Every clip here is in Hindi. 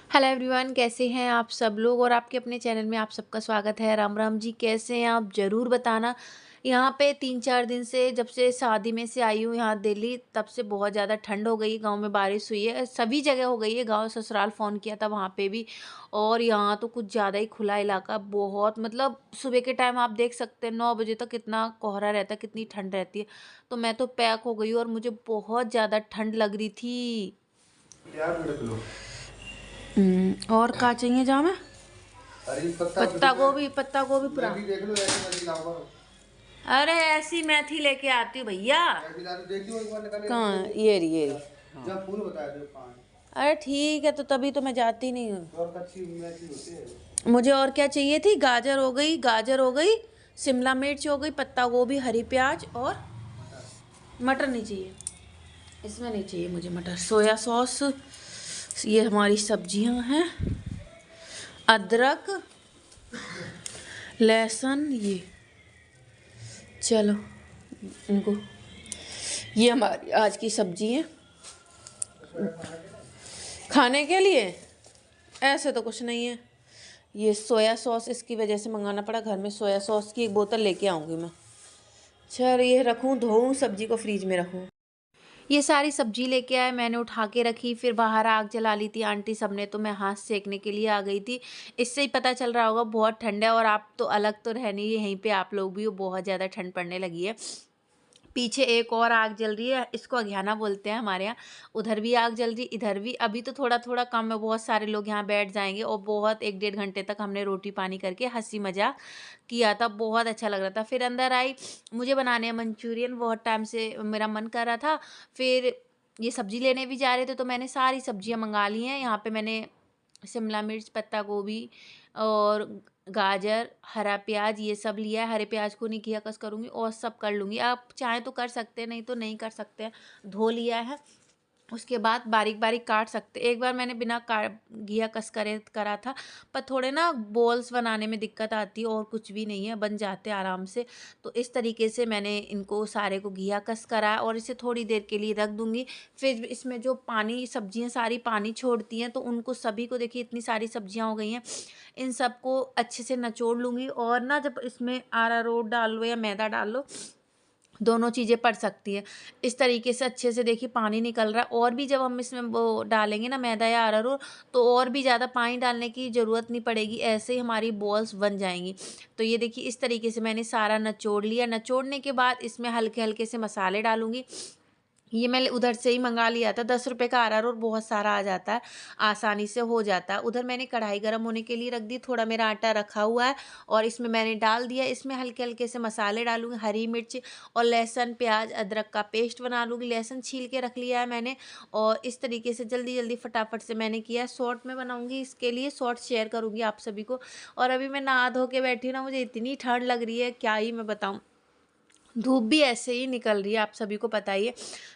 हेलो एवरीवन, कैसे हैं आप सब लोग। और आपके अपने चैनल में आप सबका स्वागत है। राम राम जी, कैसे हैं आप ज़रूर बताना। यहाँ पे 3-4 दिन से, जब से शादी में से आई हूँ यहाँ दिल्ली, तब से बहुत ज़्यादा ठंड हो गई। गांव में बारिश हुई है, सभी जगह हो गई है। गांव ससुराल फ़ोन किया था, वहाँ पे भी। और यहाँ तो कुछ ज़्यादा ही खुला इलाका, बहुत मतलब सुबह के टाइम आप देख सकते हैं 9 बजे तक कितना कोहरा रहता है, कितनी ठंड रहती है। तो मैं तो पैक हो गई और मुझे बहुत ज़्यादा ठंड लग रही थी। और क्या चाहिए जाम है। अरे पत्ता गोभी पूरा। मैगी देख लो, ऐसी मैगी लाऊंगा। अरे ऐसी मेथी लेके आती हूँ भैया। मैगी ला देख लो एक बार निकाल के कहाँ, देखो। ये रही। हाँ। जब फूल बताया दो पाँच। अरे ठीक है, तो तभी तो मैं जाती नहीं हूँ। और कच्ची मैगी होती है। मुझे और क्या चाहिए थी। गाजर हो गई, शिमला मिर्च हो गई, पत्ता गोभी, हरी प्याज, और मटर नहीं चाहिए। इसमें नहीं चाहिए मुझे मटर। सोया सॉस, ये हमारी सब्जियां हैं। अदरक, लहसुन, ये चलो इनको, ये हमारी आज की सब्जी है खाने के लिए। ऐसे तो कुछ नहीं है। ये सोया सॉस इसकी वजह से मंगाना पड़ा। घर में सोया सॉस की एक बोतल लेके आऊँगी मैं। चल ये रखूँ, धोऊँ सब्जी को, फ्रीज में रखूँ। ये सारी सब्जी लेके आए, मैंने उठा के रखी। फिर बाहर आग जला ली थी आंटी सबने, तो मैं हाथ सेकने के लिए आ गई थी। इससे ही पता चल रहा होगा बहुत ठंड है। और आप तो अलग तो रह नहीं, यहीं पे आप लोग भी हो, बहुत ज़्यादा ठंड पड़ने लगी है। पीछे एक और आग जल रही है, इसको अघियाना बोलते हैं हमारे यहाँ। उधर भी आग जल रही, इधर भी। अभी तो थोड़ा थोड़ा कम है, बहुत सारे लोग यहाँ बैठ जाएंगे। और बहुत 1-1.5 घंटे तक हमने रोटी पानी करके हंसी मजाक किया था, बहुत अच्छा लग रहा था। फिर अंदर आई, मुझे बनाने हैं मंचूरियन, बहुत टाइम से मेरा मन कर रहा था। फिर ये सब्जी लेने भी जा रहे थे, तो मैंने सारी सब्जियां मंगा ली हैं। यहाँ पे मैंने शिमला मिर्च, पत्ता गोभी और गाजर, हरा प्याज, ये सब लिया है। हरे प्याज को नहीं किया कस करूँगी, और सब कर लूँगी। आप चाहें तो कर सकते हैं, नहीं तो नहीं कर सकते हैं। धो लिया है, उसके बाद बारीक बारीक काट सकते। एक बार मैंने बिना घिया कस करे करा था, पर थोड़े ना बॉल्स बनाने में दिक्कत आती है, और कुछ भी नहीं है, बन जाते आराम से। तो इस तरीके से मैंने इनको सारे को घिया कस करा है, और इसे थोड़ी देर के लिए रख दूंगी। फिर इसमें जो पानी, सब्जियां सारी पानी छोड़ती हैं, तो उनको सभी को, देखिए इतनी सारी सब्जियां हो गई हैं, इन सबको अच्छे से निचोड़ लूँगी। और ना, जब इसमें अरारोट डाल लो या मैदा डाल लो, दोनों चीज़ें पड़ सकती हैं। इस तरीके से अच्छे से देखिए पानी निकल रहा है। और भी जब हम इसमें वो डालेंगे ना मैदा या अरारोट, तो और भी ज़्यादा पानी डालने की ज़रूरत नहीं पड़ेगी, ऐसे ही हमारी बॉल्स बन जाएंगी। तो ये देखिए इस तरीके से मैंने सारा निचोड़ लिया। निचोड़ने के बाद इसमें हल्के हल्के से मसाले डालूंगी। ये मैंने उधर से ही मंगा लिया था, 10 रुपए का अरारोट बहुत सारा आ जाता है, आसानी से हो जाता है। उधर मैंने कढ़ाई गर्म होने के लिए रख दी, थोड़ा मेरा आटा रखा हुआ है, और इसमें मैंने डाल दिया। इसमें हल्के हल्के से मसाले डालूंगी, हरी मिर्च और लहसुन, प्याज, अदरक का पेस्ट बना लूँगी। लहसुन छील के रख लिया है मैंने। और इस तरीके से जल्दी जल्दी फटाफट से मैंने किया है। शॉर्ट में बनाऊंगी, इसके लिए शॉर्ट शेयर करूँगी आप सभी को। और अभी मैं नहा धो के बैठी हूँ ना, मुझे इतनी ठंड लग रही है, क्या ही मैं बताऊँ। धूप भी ऐसे ही निकल रही है, आप सभी को पता ही है।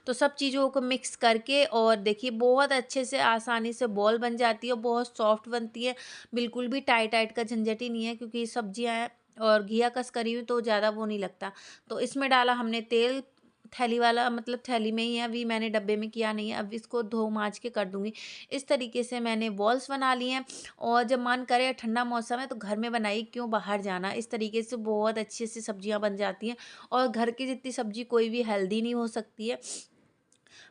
तो सब चीज़ों को मिक्स करके, और देखिए बहुत अच्छे से आसानी से बॉल बन जाती है, बहुत सॉफ्ट बनती है। बिल्कुल भी टाइट टाइट का झंझट ही नहीं है, क्योंकि ये सब्जियां हैं और घिया कस करी हुई, तो ज़्यादा वो नहीं लगता। तो इसमें डाला हमने तेल, थैली वाला, मतलब थैली में ही है, अभी मैंने डब्बे में किया नहीं है। अब इसको धो माँज के कर दूंगी। इस तरीके से मैंने बॉल्स बना लिए हैं। और जब मन करे, ठंडा मौसम है, तो घर में बनाई, क्यों बाहर जाना। इस तरीके से बहुत अच्छे से सब्जियां बन जाती हैं। और घर की जितनी सब्जी कोई भी हेल्दी नहीं हो सकती है,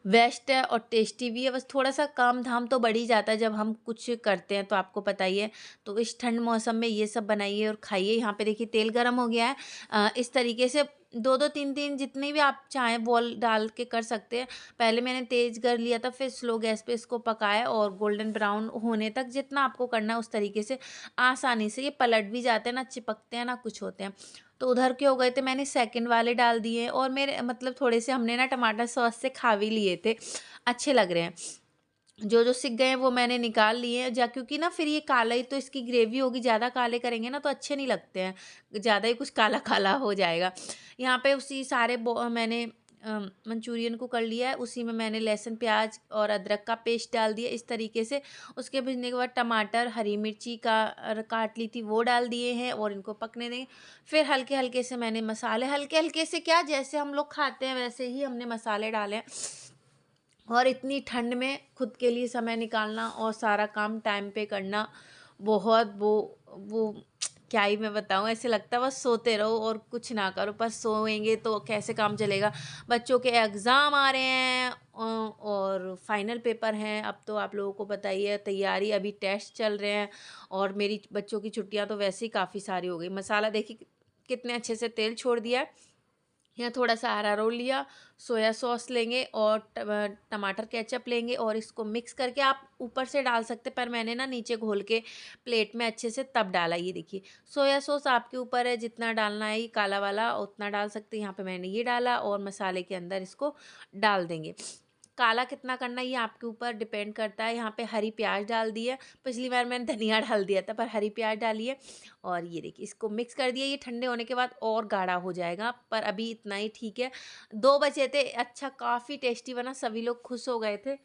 वेस्ट है और टेस्टी भी है। बस थोड़ा सा काम धाम तो बढ़ ही जाता है जब हम कुछ करते हैं, तो आपको पता ही है। तो इस ठंड मौसम में ये सब बनाइए और खाइए। यहाँ पे देखिए तेल गर्म हो गया है। इस तरीके से 2-2 3-3 जितनी भी आप चाहें बॉल डाल के कर सकते हैं। पहले मैंने तेज कर लिया था, फिर स्लो गैस पे इसको पकाया, और गोल्डन ब्राउन होने तक जितना आपको करना है उस तरीके से। आसानी से ये पलट भी जाते हैं, ना चिपकते हैं ना कुछ होते हैं। तो उधर के हो गए थे, मैंने सेकंड वाले डाल दिए। और मेरे मतलब थोड़े से हमने ना टमाटर सॉस से खा भी लिए थे, अच्छे लग रहे हैं। जो जो सिक गए हैं वो मैंने निकाल लिए हैं, जा क्योंकि ना फिर ये काला ही तो इसकी ग्रेवी होगी, ज़्यादा काले करेंगे ना तो अच्छे नहीं लगते हैं, ज़्यादा ही कुछ काला काला हो जाएगा। यहाँ पे उसी सारे मैंने मंचूरियन को कर लिया है। उसी में मैंने लहसुन, प्याज और अदरक का पेस्ट डाल दिया इस तरीके से। उसके भुनने के बाद टमाटर, हरी मिर्ची का काट ली थी, वो डाल दिए हैं, और इनको पकने देंगे। फिर हल्के हल्के से मैंने मसाले, हल्के हल्के से क्या, जैसे हम लोग खाते हैं वैसे ही हमने मसाले डाले हैं। और इतनी ठंड में खुद के लिए समय निकालना और सारा काम टाइम पे करना बहुत वो क्या ही मैं बताऊँ, ऐसे लगता है बस सोते रहो और कुछ ना करो, बस सोएंगे तो कैसे काम चलेगा। बच्चों के एग्ज़ाम आ रहे हैं और फाइनल पेपर हैं। अब तो आप लोगों को पता ही है, तैयारी, अभी टेस्ट चल रहे हैं और मेरी बच्चों की छुट्टियां तो वैसे ही काफ़ी सारी हो गई। मसाला देखिए कितने अच्छे से तेल छोड़ दिया है। यहाँ थोड़ा सा अरारोट लिया, सोया सॉस लेंगे और टमाटर केचप लेंगे और इसको मिक्स करके आप ऊपर से डाल सकते, पर मैंने ना नीचे घोल के प्लेट में अच्छे से तब डाला। ये देखिए, सोया सॉस आपके ऊपर है, जितना डालना है ये काला वाला उतना डाल सकते हैं। यहाँ पे मैंने ये डाला और मसाले के अंदर इसको डाल देंगे। काला कितना करना है ये आपके ऊपर डिपेंड करता है। यहाँ पे हरी प्याज डाल दी है, पिछली बार मैंने धनिया डाल दिया था पर हरी प्याज डाली है। और ये देखिए इसको मिक्स कर दिया। ये ठंडे होने के बाद और गाढ़ा हो जाएगा, पर अभी इतना ही ठीक है। 2 बचे थे। अच्छा, काफ़ी टेस्टी बना, सभी लोग खुश हो गए थे।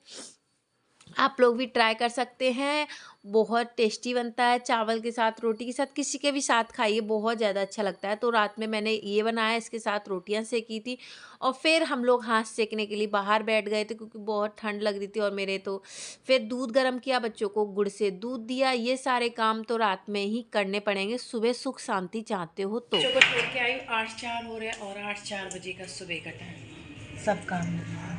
आप लोग भी ट्राई कर सकते हैं, बहुत टेस्टी बनता है। चावल के साथ, रोटी के साथ, किसी के भी साथ खाइए, बहुत ज़्यादा अच्छा लगता है। तो रात में मैंने ये बनाया, इसके साथ रोटियां सेकी थी और फिर हम लोग हाथ सेकने के लिए बाहर बैठ गए थे क्योंकि बहुत ठंड लग रही थी। और मेरे तो फिर दूध गर्म किया, बच्चों को गुड़ से दूध दिया। ये सारे काम तो रात में ही करने पड़ेंगे, सुबह सुख शांति चाहते हो तो। बच्चों को छोड़ के आई, 8:04 हो रहे हैं और 8:04 बजे का सुबह का टाइम, सब काम लगा।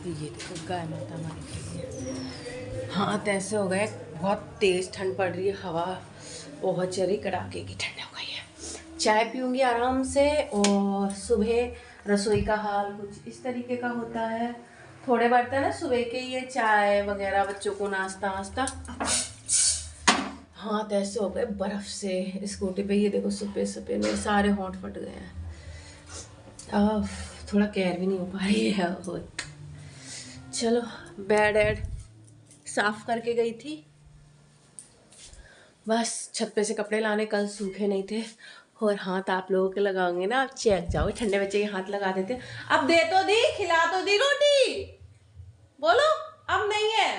ये देखो गाय माता हमारी कैसी है। हाँ, ऐसे हो गए, बहुत तेज़ ठंड पड़ रही है, हवा बहुत चली, कड़ाके की ठंड हो गई है। चाय पीऊँगी आराम से और सुबह रसोई का हाल कुछ इस तरीके का होता है। थोड़े बर्तन है सुबह के, ये चाय वगैरह, बच्चों को नाश्ता वास्ता। हाँ, तो ऐसे हो गए बर्फ़ से स्कूटी पे। ये देखो सुपे सुपे मेरे सारे होंठ फट गए हैं। अब थोड़ा केयर भी नहीं हो पा रही है। चलो, बेड एड साफ करके गई थी, बस छत पे से कपड़े लाने, कल सूखे नहीं थे। और हाथ आप लोगों के लगाओगे ना, आप चेक जाओ, ठंडे बच्चे के हाथ लगा देते। अब दे तो दी, खिला तो दी रोटी, बोलो अब नहीं है।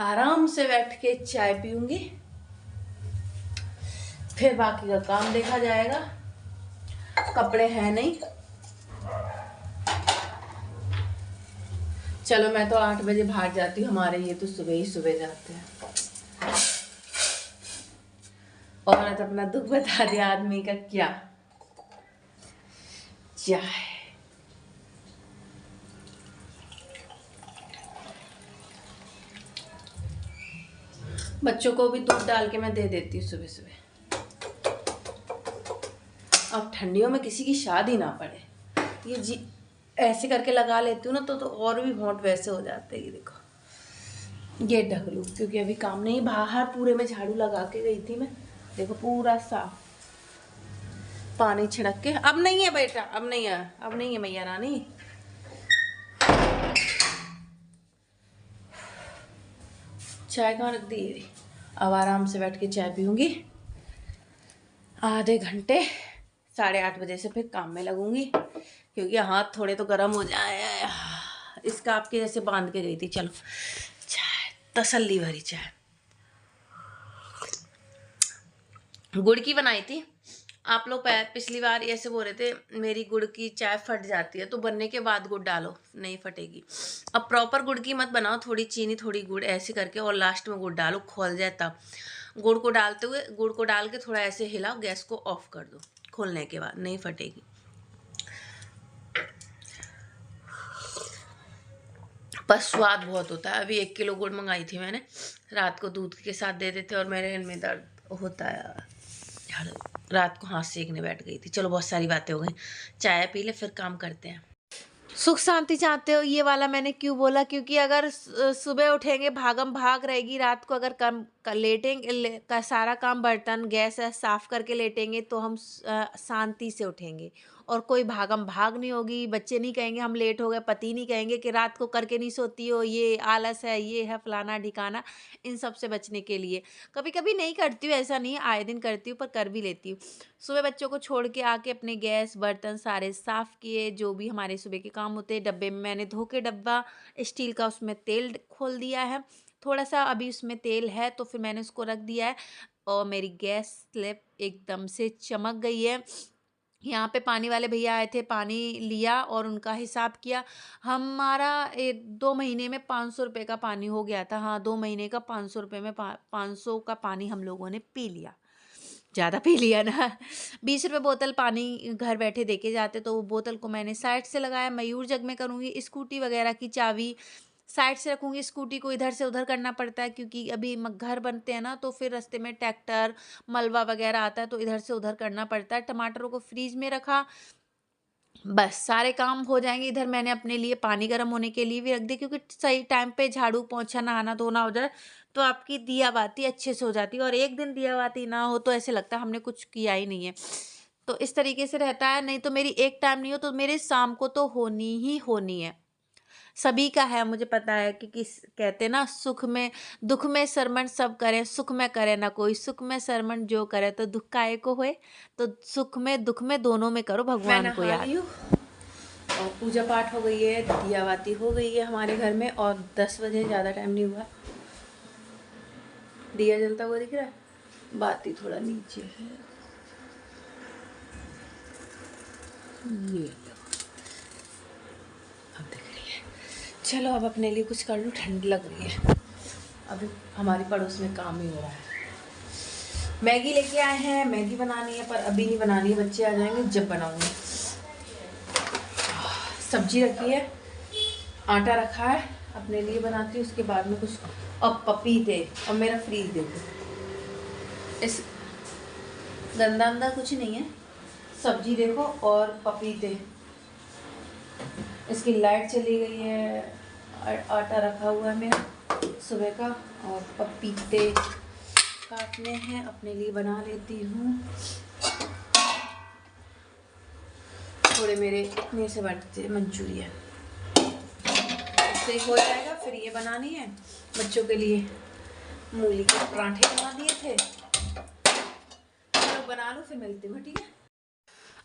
आराम से बैठ के चाय पीऊंगी, फिर बाकी का काम देखा जाएगा। कपड़े हैं नहीं, चलो मैं तो 8 बजे बाहर जाती हूँ, हमारे ये तो सुबह ही सुबह जाते हैं। औरत अपना दुख बता दिया, आदमी का क्या। चाय बच्चों को भी दूध डाल के मैं दे देती हूँ सुबह सुबह। अब ठंडियों में किसी की शादी ना पड़े, ये जी ऐसे करके लगा लेती हूँ ना तो और भी होंठ वैसे हो जाते हैं। ये देखो, ये ढक लूँ क्योंकि अभी काम नहीं। बाहर पूरे में झाड़ू लगा के गई थी मैं, देखो पूरा साफ, पानी छिड़क के। अब नहीं है बेटा, अब नहीं है, अब नहीं है मैया रानी। चाय कहाँ रख दी? अब आराम से बैठ के चाय पीऊँगी, आधे घंटे, 8:30 बजे से फिर काम में लगूंगी क्योंकि हाथ थोड़े तो गर्म हो जाए। इसका आपके जैसे बांध के गई थी। चलो, चाय तसल्ली भरी चाय, गुड़ की बनाई थी। आप लोग पिछली बार ऐसे बोल रहे थे मेरी गुड़ की चाय फट जाती है, तो बनने के बाद गुड़ डालो, नहीं फटेगी। अब प्रॉपर गुड़ की मत बनाओ, थोड़ी चीनी थोड़ी गुड़ ऐसे करके और लास्ट में गुड़ डालो, खोल जाए तब। गुड़ को डालते हुए, गुड़ को डाल के थोड़ा ऐसे हिलाओ, गैस को ऑफ कर दो, खोलने के बाद नहीं फटेगी। पर स्वाद बहुत होता है। अभी 1 किलो गुड़ मंगाई थी मैंने, रात को दूध के साथ दे देते और मेरे इनमें दर्द होता है। रात को हाथ सेकने बैठ गई थी। चलो, बहुत सारी बातें हो गई, चाय पी ले फिर काम करते हैं। सुख शांति चाहते हो, ये वाला मैंने क्यों बोला, क्योंकि अगर सुबह उठेंगे भागम भाग रहेगी, रात को अगर लेटेंगे का सारा काम बर्तन गैस साफ करके लेटेंगे तो हम शांति से उठेंगे और कोई भागम भाग नहीं होगी। बच्चे नहीं कहेंगे हम लेट हो गए, पति नहीं कहेंगे कि रात को करके नहीं सोती हो, ये आलस है, ये है फलाना ढिकाना। इन सब से बचने के लिए कभी कभी नहीं करती हूँ, ऐसा नहीं है, आए दिन करती हूँ, पर कर भी लेती हूँ। सुबह बच्चों को छोड़ के आके अपने गैस बर्तन सारे साफ़ किए, जो भी हमारे सुबह के काम होते हैं। डब्बे में मैंने धो के डब्बा स्टील का, उसमें तेल खोल दिया है, थोड़ा सा अभी उसमें तेल है तो फिर मैंने उसको रख दिया है। और मेरी गैस स्लेब एकदम से चमक गई है। यहाँ पे पानी वाले भैया आए थे, पानी लिया और उनका हिसाब किया। हमारा 2 महीने में 500 रुपये का पानी हो गया था। हाँ, 2 महीने का 500 रुपये में 500 का पानी हम लोगों ने पी लिया। ज़्यादा पी लिया ना। 20 रुपये बोतल पानी घर बैठे देके जाते, तो वो बोतल को मैंने साइड से लगाया। मयूर जग में करूँगी। स्कूटी वगैरह की चाबी साइड से रखूँगी। स्कूटी को इधर से उधर करना पड़ता है, क्योंकि अभी घर बनते हैं ना, तो फिर रास्ते में ट्रैक्टर मलबा वगैरह आता है, तो इधर से उधर करना पड़ता है। टमाटरों को फ्रीज में रखा, बस सारे काम हो जाएंगे। इधर मैंने अपने लिए पानी गर्म होने के लिए भी रख दिया, क्योंकि सही टाइम पे झाड़ू पोंछा नहाना धोना हो जाए तो आपकी दिया बाती अच्छे से हो जाती है। और एक दिन दिया बाती ना हो तो ऐसे लगता है हमने कुछ किया ही नहीं है। तो इस तरीके से रहता है। नहीं तो मेरी एक टाइम नहीं हो तो मेरे शाम को तो होनी ही होनी है। सभी का है, मुझे पता है कि किस कहते हैं ना, सुख में दुख में सरमन सब करे, सुख में करे ना कोई। सुख में सरमन जो करे तो दुख काहे को होए। तो सुख में दुख में दोनों में करो भगवान को याद। और पूजा पाठ हो गई है, दिया बाती हो गई है हमारे घर में, और 10 बजे, ज़्यादा टाइम नहीं हुआ। दिया जलता हुआ दिख रहा है, बाती थोड़ा नीचे है, ये लो, अब दिख रही है। चलो अब अपने लिए कुछ कर लूँ, ठंड लग रही है। अभी हमारी पड़ोस में काम ही हो रहा है। मैगी लेके आए हैं, मैगी बनानी है, पर अभी नहीं बनानी है, बच्चे आ जाएंगे जब बनाऊंगी। सब्जी रखी है, आटा रखा है, अपने लिए बनाती हूँ, उसके बाद में कुछ। अब पपीते, और मेरा फ्रीज देखो, इस गंदा अंदा कुछ नहीं है, सब्जी देखो और पपीते। इसकी लाइट चली गई है, आटा रखा हुआ है मेरा सुबह का, और पपीते काटने हैं, अपने लिए बना लेती हूँ। थोड़े मेरे इतने से बनते मंचूरियन, इससे हो जाएगा। फिर ये बनानी है बच्चों के लिए, मूली के पराठे बना दिए थे, चलो बना लो, फिर मिलती हूँ, ठीक है।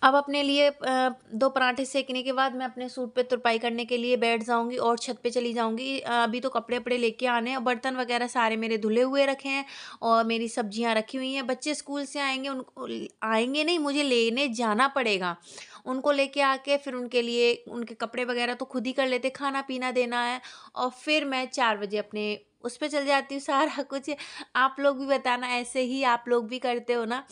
अब अपने लिए 2 पराठे सेकने के बाद मैं अपने सूट पे तुरपाई करने के लिए बैठ जाऊंगी और छत पे चली जाऊंगी। अभी तो कपड़े वपड़े लेके आने हैं, और बर्तन वगैरह सारे मेरे धुले हुए रखे हैं, और मेरी सब्जियां रखी हुई हैं। बच्चे स्कूल से आएंगे, उनको आएंगे नहीं, मुझे लेने जाना पड़ेगा। उनको लेके आके फिर उनके लिए उनके कपड़े वगैरह तो खुद ही कर लेते, खाना पीना देना है, और फिर मैं 4 बजे अपने उस पर चल जाती हूँ। सारा कुछ आप लोग भी बताना, ऐसे ही आप लोग भी करते हो ना।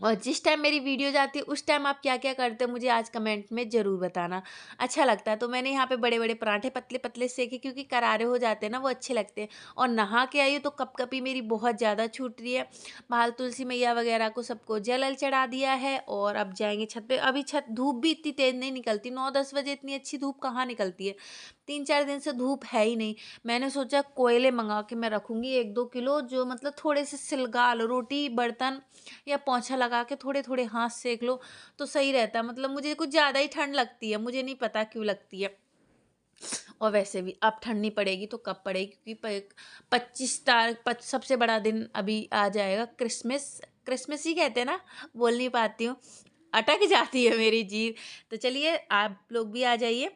और जिस टाइम मेरी वीडियो जाती है उस टाइम आप क्या क्या करते हो मुझे आज कमेंट में ज़रूर बताना, अच्छा लगता है। तो मैंने यहाँ पे बड़े बड़े पराठे पतले पतले सेके, क्योंकि करारे हो जाते हैं ना, वो अच्छे लगते हैं। और नहा के आई हूँ तो कपकपी मेरी बहुत ज़्यादा छूट रही है। बाहर तुलसी मैया वगैरह को सबको जल चढ़ा दिया है, और अब जाएंगे छत पे। अभी छत धूप भी इतनी तेज़ नहीं निकलती, 9-10 बजे इतनी अच्छी धूप कहाँ निकलती है। 3-4 दिन से धूप है ही नहीं। मैंने सोचा कोयले मंगा के मैं रखूँगी 1-2 किलो, जो मतलब थोड़े से सिलगा लो, रोटी बर्तन या पोंछा लगा के थोड़े थोड़े हाथ सेक लो तो सही रहता है। मतलब मुझे कुछ ज़्यादा ही ठंड लगती है, मुझे नहीं पता क्यों लगती है। और वैसे भी अब ठंड नहीं पड़ेगी तो कब पड़ेगी, क्योंकि 25 तारीख सबसे बड़ा दिन अभी आ जाएगा, क्रिसमस। क्रिसमस ही कहते हैं ना, बोल नहीं पाती हूँ, अटक जाती है मेरी जीभ। तो चलिए आप लोग भी आ जाइए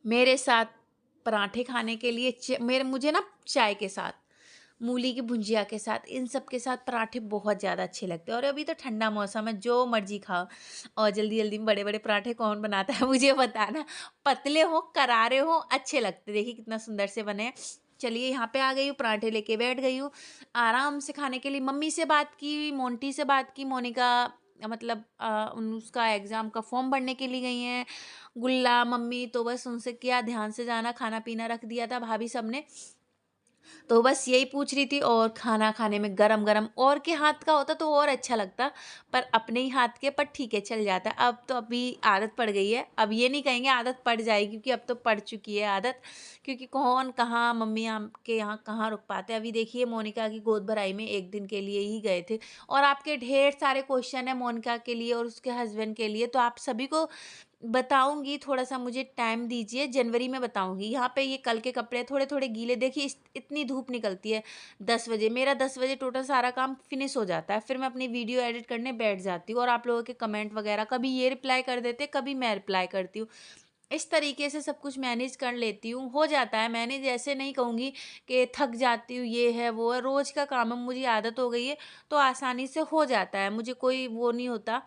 मेरे साथ पराठे खाने के लिए। मुझे ना चाय के साथ, मूली की भुंजिया के साथ, इन सब के साथ पराठे बहुत ज़्यादा अच्छे लगते हैं। और अभी तो ठंडा मौसम है, जो मर्जी खाओ। और जल्दी जल्दी में बड़े बड़े पराठे कौन बनाता है मुझे बताना, पतले हो करारे हो अच्छे लगते। देखिए कितना सुंदर से बने हैं। चलिए यहाँ पे आ गई हूँ, पराठे लेके बैठ गई हूँ आराम से खाने के लिए। मम्मी से बात की, मोंटी से बात की, मोनिका मतलब उसका एग्ज़ाम का फॉर्म भरने के लिए गई हैं। गुल्ला मम्मी, तो बस उनसे किया, ध्यान से जाना, खाना पीना रख दिया था भाभी सबने। तो बस यही पूछ रही थी। और खाना खाने में गरम गरम और के हाथ का होता तो और अच्छा लगता, पर अपने ही हाथ के, पर ठीक है चल जाता। अब तो अभी आदत पड़ गई है, अब ये नहीं कहेंगे आदत पड़ जाएगी, क्योंकि अब तो पड़ चुकी है आदत। क्योंकि कौन कहाँ मम्मी के यहाँ कहाँ रुक पाते। अभी देखिए मोनिका की गोद भराई में 1 दिन के लिए ही गए थे, और आपके ढेर सारे क्वेश्चन है मोनिका के लिए और उसके हस्बैंड के लिए, तो आप सभी को बताऊंगी। थोड़ा सा मुझे टाइम दीजिए, जनवरी में बताऊंगी। यहाँ पे ये कल के कपड़े थोड़े थोड़े गीले, देखिए इतनी धूप निकलती है 10 बजे। मेरा 10 बजे टोटल सारा काम फिनिश हो जाता है, फिर मैं अपनी वीडियो एडिट करने बैठ जाती हूँ। और आप लोगों के कमेंट वगैरह कभी ये रिप्लाई कर देते, कभी मैं रिप्लाई करती हूँ। इस तरीके से सब कुछ मैनेज कर लेती हूँ, हो जाता है मैनेज। ऐसे नहीं कहूँगी कि थक जाती हूँ, ये है वो है, रोज़ का काम है, मुझे आदत हो गई है तो आसानी से हो जाता है, मुझे कोई वो नहीं होता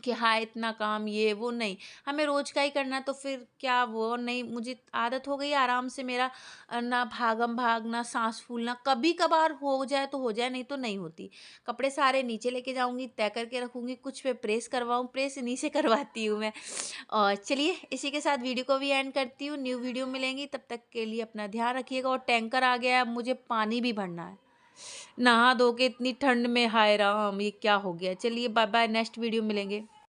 कि हाँ इतना काम ये वो नहीं, हमें रोज़ का ही करना है, तो फिर क्या वो नहीं, मुझे आदत हो गई है आराम से मेरा ना भागम भाग ना सांस फूलना, कभी कभार हो जाए तो हो जाए, नहीं तो नहीं होती। कपड़े सारे नीचे लेके जाऊंगी, तय करके रखूंगी, कुछ पे प्रेस करवाऊँ, प्रेस इन्हीं से करवाती हूँ मैं। और चलिए इसी के साथ वीडियो को भी एंड करती हूँ, न्यू वीडियो मिलेंगी, तब तक के लिए अपना ध्यान रखिएगा। और टैंकर आ गया है, अब मुझे पानी भी भरना है, नहा धो के इतनी ठंड में, हाय राम ये क्या हो गया। चलिए बाय बाय, नेक्स्ट वीडियो मिलेंगे।